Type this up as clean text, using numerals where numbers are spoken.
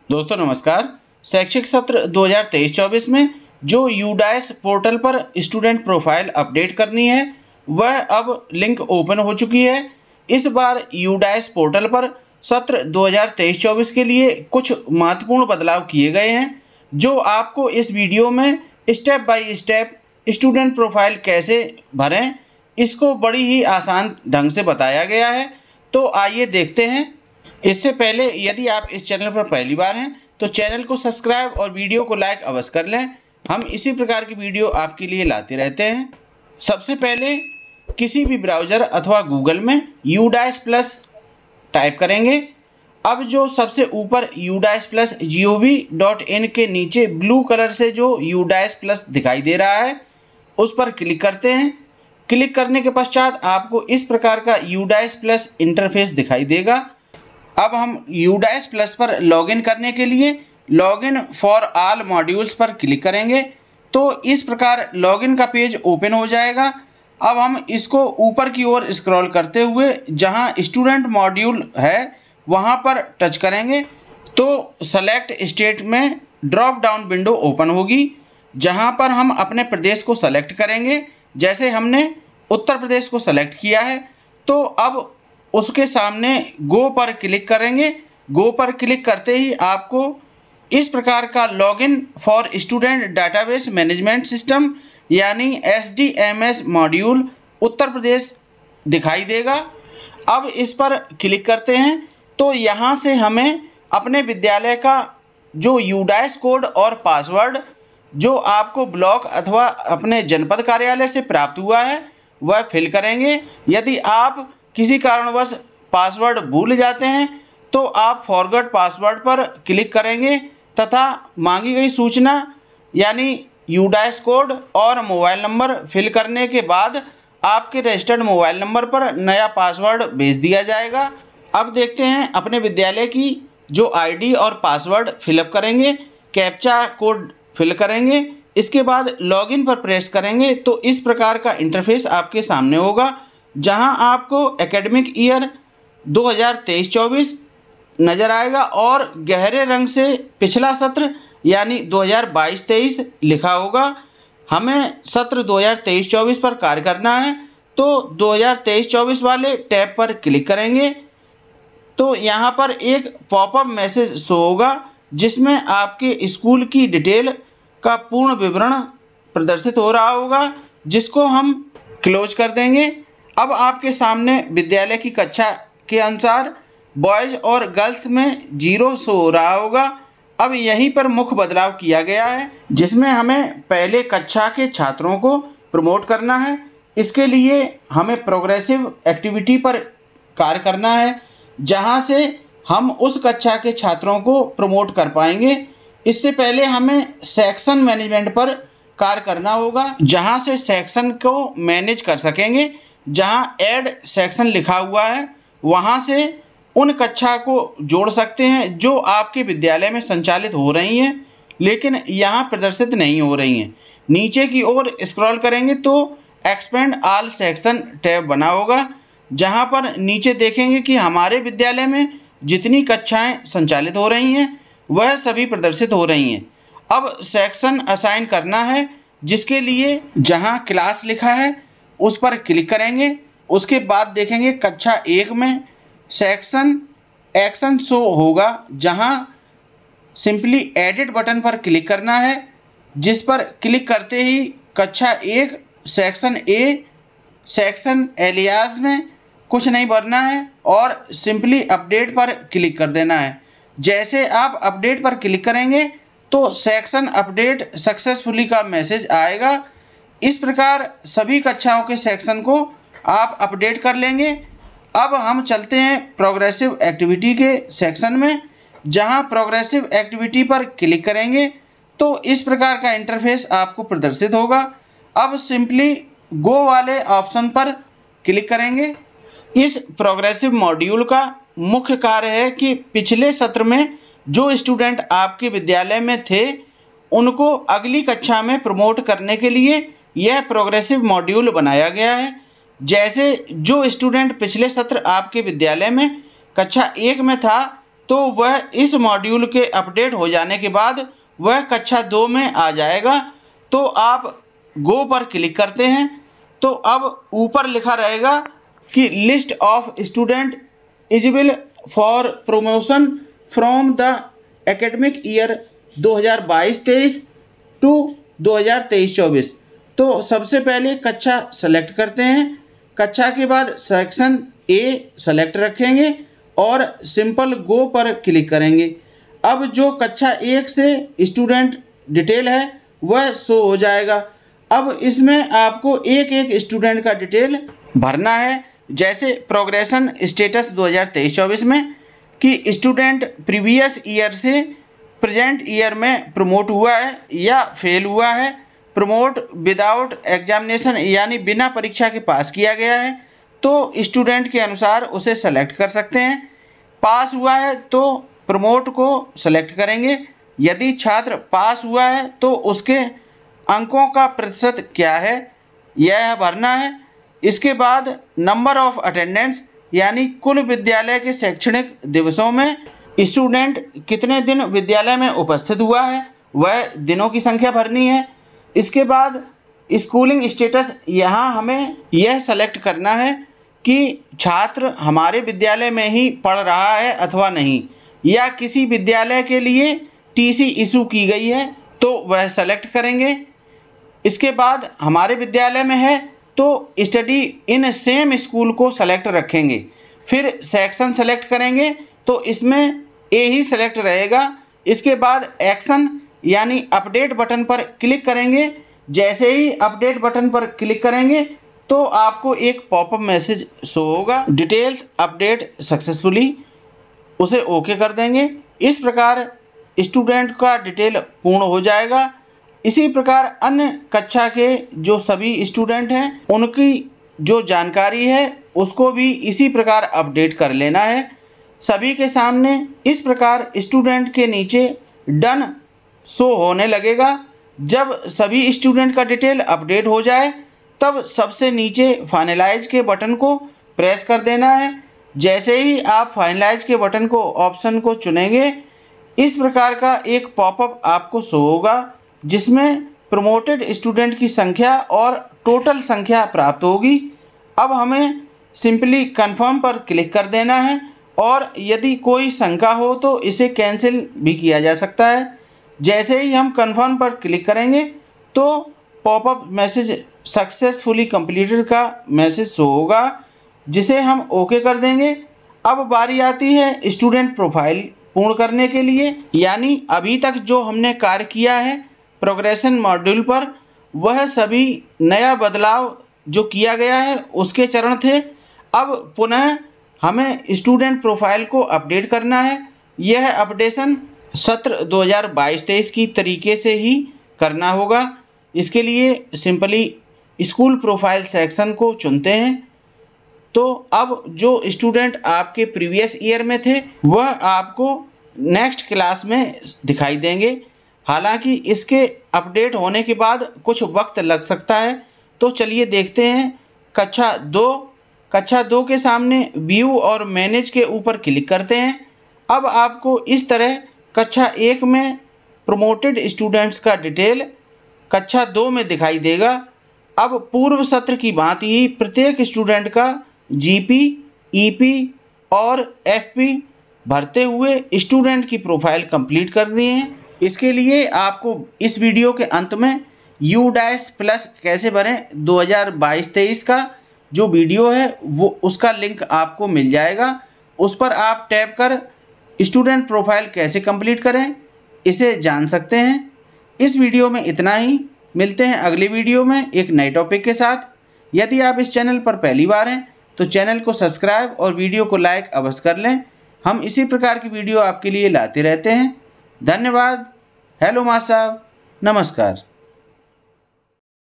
दोस्तों नमस्कार। शैक्षिक सत्र 2023-24 में जो यूडाइस पोर्टल पर स्टूडेंट प्रोफाइल अपडेट करनी है वह अब लिंक ओपन हो चुकी है। इस बार यूडाइस पोर्टल पर सत्र 2023-24 के लिए कुछ महत्वपूर्ण बदलाव किए गए हैं जो आपको इस वीडियो में step by step student profile कैसे भरें इसको बड़ी ही आसान ढंग से बताया गया है। तो आइए देखते हैं। इससे पहले यदि आप इस चैनल पर पहली बार हैं तो चैनल को सब्सक्राइब और वीडियो को लाइक अवश्य कर लें। हम इसी प्रकार की वीडियो आपके लिए लाते रहते हैं। सबसे पहले किसी भी ब्राउज़र अथवा गूगल में यूडाइस प्लस टाइप करेंगे। अब जो सबसे ऊपर यूडाइस प्लस gov.in के नीचे ब्लू कलर से जो यूडाइस प्लस दिखाई दे रहा है उस पर क्लिक करते हैं। क्लिक करने के पश्चात आपको इस प्रकार का यूडाइस प्लस इंटरफेस दिखाई देगा। अब हम यूडाइस प्लस पर लॉगिन करने के लिए लॉगिन फॉर ऑल मॉड्यूल्स पर क्लिक करेंगे तो इस प्रकार लॉगिन का पेज ओपन हो जाएगा। अब हम इसको ऊपर की ओर स्क्रॉल करते हुए जहां स्टूडेंट मॉड्यूल है वहां पर टच करेंगे तो सेलेक्ट स्टेट में ड्रॉप डाउन विंडो ओपन होगी जहां पर हम अपने प्रदेश को सेलेक्ट करेंगे। जैसे हमने उत्तर प्रदेश को सेलेक्ट किया है तो अब उसके सामने गो पर क्लिक करेंगे। गो पर क्लिक करते ही आपको इस प्रकार का login for student database management system यानी SDMS मॉड्यूल उत्तर प्रदेश दिखाई देगा। अब इस पर क्लिक करते हैं तो यहाँ से हमें अपने विद्यालय का जो यूडाइस कोड और पासवर्ड जो आपको ब्लॉक अथवा अपने जनपद कार्यालय से प्राप्त हुआ है वह फिल करेंगे। यदि आप किसी कारणवश पासवर्ड भूल जाते हैं तो आप फॉरगेट पासवर्ड पर क्लिक करेंगे तथा मांगी गई सूचना यानी यूडाइस कोड और मोबाइल नंबर फिल करने के बाद आपके रजिस्टर्ड मोबाइल नंबर पर नया पासवर्ड भेज दिया जाएगा। अब देखते हैं अपने विद्यालय की जो ID और पासवर्ड फिलअप करेंगे, कैप्चा कोड फिल करेंगे, इसके बाद लॉगिन पर प्रेस करेंगे तो इस प्रकार का इंटरफेस आपके सामने होगा जहां आपको एकेडमिक ईयर 2023-24 नज़र आएगा और गहरे रंग से पिछला सत्र यानी 2022-23 लिखा होगा। हमें सत्र 2023-24 पर कार्य करना है तो 2023-24 वाले टैब पर क्लिक करेंगे तो यहाँ पर एक पॉपअप मैसेज शो होगा जिसमें आपके स्कूल की डिटेल का पूर्ण विवरण प्रदर्शित हो रहा होगा जिसको हम क्लोज कर देंगे। अब आपके सामने विद्यालय की कक्षा के अनुसार बॉयज़ और गर्ल्स में 0 शो हो रहा होगा। अब यहीं पर मुख्य बदलाव किया गया है जिसमें हमें पहले कक्षा के छात्रों को प्रमोट करना है। इसके लिए हमें प्रोग्रेसिव एक्टिविटी पर कार्य करना है जहां से हम उस कक्षा के छात्रों को प्रमोट कर पाएंगे। इससे पहले हमें सेक्शन मैनेजमेंट पर कार्य करना होगा जहां से सेक्शन को मैनेज कर सकेंगे। जहां ऐड सेक्शन लिखा हुआ है वहां से उन कक्षा को जोड़ सकते हैं जो आपके विद्यालय में संचालित हो रही हैं लेकिन यहां प्रदर्शित नहीं हो रही हैं। नीचे की ओर स्क्रॉल करेंगे तो एक्सपेंड ऑल सेक्शन टैब बना होगा जहां पर नीचे देखेंगे कि हमारे विद्यालय में जितनी कक्षाएं संचालित हो रही हैं वह सभी प्रदर्शित हो रही हैं। अब सेक्शन असाइन करना है जिसके लिए जहां क्लास लिखा है उस पर क्लिक करेंगे। उसके बाद देखेंगे कक्षा 1 में सेक्शन एक्शन शो होगा जहां सिंपली एडिट बटन पर क्लिक करना है जिस पर क्लिक करते ही कक्षा 1 सेक्शन A सेक्शन एलियास में कुछ नहीं भरना है और सिंपली अपडेट पर क्लिक कर देना है। जैसे आप अपडेट पर क्लिक करेंगे तो सेक्शन अपडेट सक्सेसफुली का मैसेज आएगा। इस प्रकार सभी कक्षाओं के सेक्शन को आप अपडेट कर लेंगे। अब हम चलते हैं प्रोग्रेसिव एक्टिविटी के सेक्शन में जहां प्रोग्रेसिव एक्टिविटी पर क्लिक करेंगे तो इस प्रकार का इंटरफेस आपको प्रदर्शित होगा। अब सिंपली गो वाले ऑप्शन पर क्लिक करेंगे। इस प्रोग्रेसिव मॉड्यूल का मुख्य कार्य है कि पिछले सत्र में जो स्टूडेंट आपके विद्यालय में थे उनको अगली कक्षा में प्रमोट करने के लिए यह प्रोग्रेसिव मॉड्यूल बनाया गया है। जैसे जो स्टूडेंट पिछले सत्र आपके विद्यालय में कक्षा 1 में था तो वह इस मॉड्यूल के अपडेट हो जाने के बाद वह कक्षा 2 में आ जाएगा। तो आप गो पर क्लिक करते हैं तो अब ऊपर लिखा रहेगा कि list of student eligible for promotion from the academic year 2022-23 to 2023-24। तो सबसे पहले कक्षा सेलेक्ट करते हैं। कक्षा के बाद सेक्शन ए सेलेक्ट रखेंगे और सिंपल गो पर क्लिक करेंगे। अब जो कक्षा 1 से स्टूडेंट डिटेल है वह शो हो जाएगा। अब इसमें आपको एक एक स्टूडेंट का डिटेल भरना है, जैसे प्रोग्रेशन स्टेटस 2023-24 में कि स्टूडेंट प्रीवियस ईयर से प्रेजेंट ईयर में प्रमोट हुआ है या फेल हुआ है। प्रमोट विदाउट एग्जामिनेशन यानी बिना परीक्षा के पास किया गया है तो स्टूडेंट के अनुसार उसे सेलेक्ट कर सकते हैं। पास हुआ है तो प्रमोट को सेलेक्ट करेंगे। यदि छात्र पास हुआ है तो उसके अंकों का प्रतिशत क्या है यह भरना है। इसके बाद नंबर ऑफ अटेंडेंस यानी कुल विद्यालय के शैक्षणिक दिवसों में स्टूडेंट कितने दिन विद्यालय में उपस्थित हुआ है वह दिनों की संख्या भरनी है। इसके बाद स्कूलिंग स्टेटस, यहाँ हमें यह सेलेक्ट करना है कि छात्र हमारे विद्यालय में ही पढ़ रहा है अथवा नहीं, या किसी विद्यालय के लिए टीसी इशू की गई है तो वह सेलेक्ट करेंगे। इसके बाद हमारे विद्यालय में है तो स्टडी इन सेम स्कूल को सेलेक्ट रखेंगे। फिर सेक्शन सेलेक्ट करेंगे तो इसमें ए ही सेलेक्ट रहेगा। इसके बाद एक्शन यानी अपडेट बटन पर क्लिक करेंगे। जैसे ही अपडेट बटन पर क्लिक करेंगे तो आपको एक पॉपअप मैसेज शो होगा, डिटेल्स अपडेट सक्सेसफुली, उसे ओके कर देंगे। इस प्रकार स्टूडेंट का डिटेल पूर्ण हो जाएगा। इसी प्रकार अन्य कक्षा के जो सभी स्टूडेंट हैं उनकी जो जानकारी है उसको भी इसी प्रकार अपडेट कर लेना है। सभी के सामने इस प्रकार स्टूडेंट के नीचे डन शो होने लगेगा। जब सभी स्टूडेंट का डिटेल अपडेट हो जाए तब सबसे नीचे फाइनलाइज के बटन को प्रेस कर देना है। जैसे ही आप फाइनलाइज के बटन को ऑप्शन को चुनेंगे इस प्रकार का एक पॉपअप आपको शो होगा जिसमें प्रमोटेड स्टूडेंट की संख्या और टोटल संख्या प्राप्त होगी। अब हमें सिंपली कंफर्म पर क्लिक कर देना है और यदि कोई शंका हो तो इसे कैंसिल भी किया जा सकता है। जैसे ही हम कंफर्म पर क्लिक करेंगे तो पॉपअप मैसेज सक्सेसफुली कंप्लीटेड का मैसेज शो होगा जिसे हम ओके कर देंगे। अब बारी आती है स्टूडेंट प्रोफाइल पूर्ण करने के लिए, यानी अभी तक जो हमने कार्य किया है प्रोग्रेशन मॉड्यूल पर वह सभी नया बदलाव जो किया गया है उसके चरण थे। अब पुनः हमें स्टूडेंट प्रोफाइल को अपडेट करना है। यह अपडेशन सत्र 2022-23 की तरीके से ही करना होगा। इसके लिए सिंपली स्कूल प्रोफाइल सेक्शन को चुनते हैं। तो अब जो स्टूडेंट आपके प्रीवियस ईयर में थे वह आपको नेक्स्ट क्लास में दिखाई देंगे। हालांकि इसके अपडेट होने के बाद कुछ वक्त लग सकता है। तो चलिए देखते हैं कक्षा 2 के सामने व्यू और मैनेज के ऊपर क्लिक करते हैं। अब आपको इस तरह कक्षा 1 में प्रमोटेड स्टूडेंट्स का डिटेल कक्षा 2 में दिखाई देगा। अब पूर्व सत्र की भांति ही प्रत्येक स्टूडेंट का जीपी, ईपी और एफपी भरते हुए स्टूडेंट की प्रोफाइल कंप्लीट करनी है। इसके लिए आपको इस वीडियो के अंत में U+ कैसे भरें 2022-23 का जो वीडियो है वो उसका लिंक आपको मिल जाएगा। उस पर आप टैप कर स्टूडेंट प्रोफाइल कैसे कंप्लीट करें इसे जान सकते हैं। इस वीडियो में इतना ही। मिलते हैं अगले वीडियो में एक नए टॉपिक के साथ। यदि आप इस चैनल पर पहली बार हैं तो चैनल को सब्सक्राइब और वीडियो को लाइक अवश्य कर लें। हम इसी प्रकार की वीडियो आपके लिए लाते रहते हैं। धन्यवाद। हेलो माँ साहब, नमस्कार।